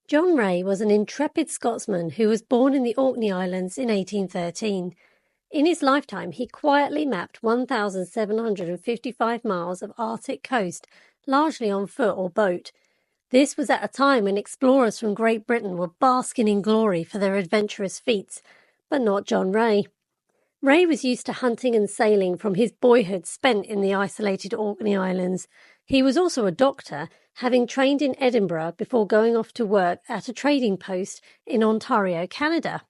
John Rae was an intrepid Scotsman who was born in the Orkney Islands in 1813. In his lifetime, he quietly mapped 1,755 miles of Arctic coast, largely on foot or boat. This was at a time when explorers from Great Britain were basking in glory for their adventurous feats, but not John Rae. Rae was used to hunting and sailing from his boyhood spent in the isolated Orkney Islands. He was also a doctor, having trained in Edinburgh before going off to work at a trading post in Ontario, Canada.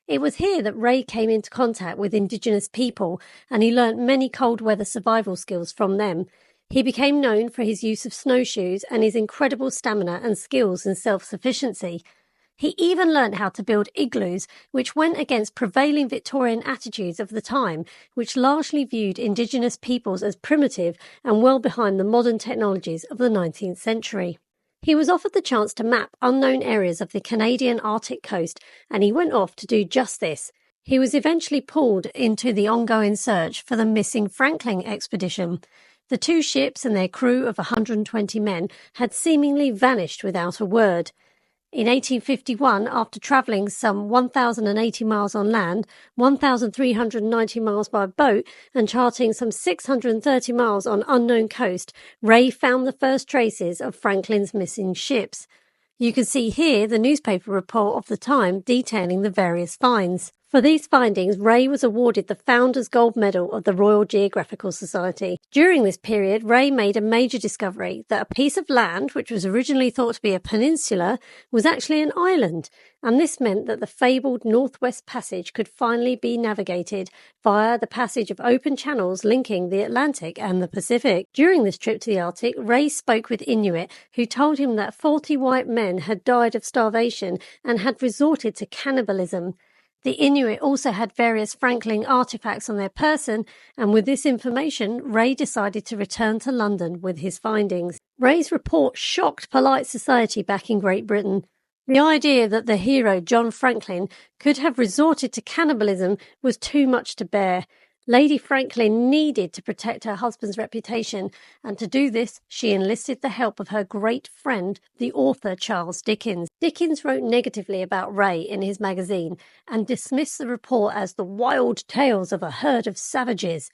It was here that Rae came into contact with Indigenous people, and he learnt many cold weather survival skills from them. He became known for his use of snowshoes and his incredible stamina and skills in self-sufficiency. He even learnt how to build igloos, which went against prevailing Victorian attitudes of the time, which largely viewed Indigenous peoples as primitive and well behind the modern technologies of the 19th century. He was offered the chance to map unknown areas of the Canadian Arctic coast, and he went off to do just this. He was eventually pulled into the ongoing search for the missing Franklin expedition. The two ships and their crew of 120 men had seemingly vanished without a word. In 1851, after travelling some 1,080 miles on land, 1,390 miles by boat, and charting some 630 miles on unknown coast, Rae found the first traces of Franklin's missing ships. You can see here the newspaper report of the time detailing the various finds. For these findings, Rae was awarded the Founders Gold Medal of the Royal Geographical Society. During this period, Rae made a major discovery that a piece of land, which was originally thought to be a peninsula, was actually an island, and this meant that the fabled Northwest Passage could finally be navigated via the passage of open channels linking the Atlantic and the Pacific. During this trip to the Arctic, Rae spoke with Inuit, who told him that 40 white men had died of starvation and had resorted to cannibalism. The Inuit also had various Franklin artifacts on their person, and with this information, Rae decided to return to London with his findings. Rae's report shocked polite society back in Great Britain. The idea that the hero John Franklin could have resorted to cannibalism was too much to bear. Lady Franklin needed to protect her husband's reputation, and to do this, she enlisted the help of her great friend, the author Charles Dickens. Dickens wrote negatively about Rae in his magazine and dismissed the report as the wild tales of a herd of savages.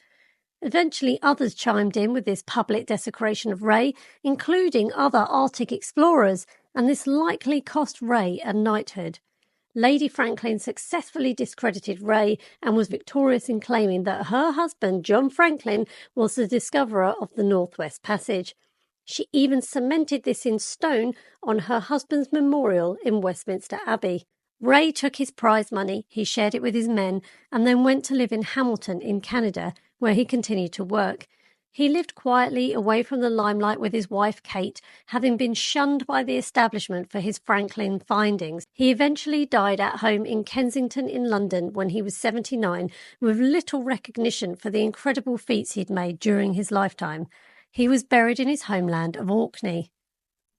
Eventually, others chimed in with this public desecration of Rae, including other Arctic explorers, and this likely cost Rae a knighthood. Lady Franklin successfully discredited Rae and was victorious in claiming that her husband, John Franklin, was the discoverer of the Northwest Passage. She even cemented this in stone on her husband's memorial in Westminster Abbey. Rae took his prize money, he shared it with his men, and then went to live in Hamilton in Canada, where he continued to work. He lived quietly away from the limelight with his wife Kate, having been shunned by the establishment for his Franklin findings. He eventually died at home in Kensington in London when he was 79, with little recognition for the incredible feats he'd made during his lifetime. He was buried in his homeland of Orkney.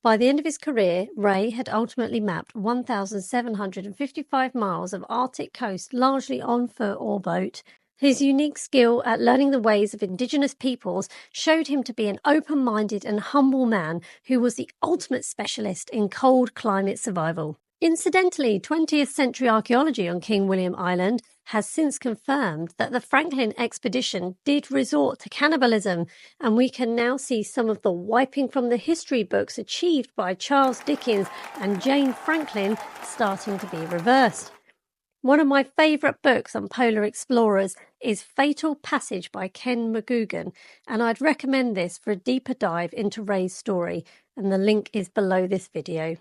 By the end of his career, Rae had ultimately mapped 1,755 miles of Arctic coast, largely on foot or boat. His unique skill at learning the ways of Indigenous peoples showed him to be an open-minded and humble man who was the ultimate specialist in cold climate survival. Incidentally, 20th century archaeology on King William Island has since confirmed that the Franklin expedition did resort to cannibalism, and we can now see some of the wiping from the history books achieved by Charles Dickens and Jane Franklin starting to be reversed. One of my favourite books on polar explorers is Fatal Passage by Ken McGoogan, and I'd recommend this for a deeper dive into Rae's story, and the link is below this video.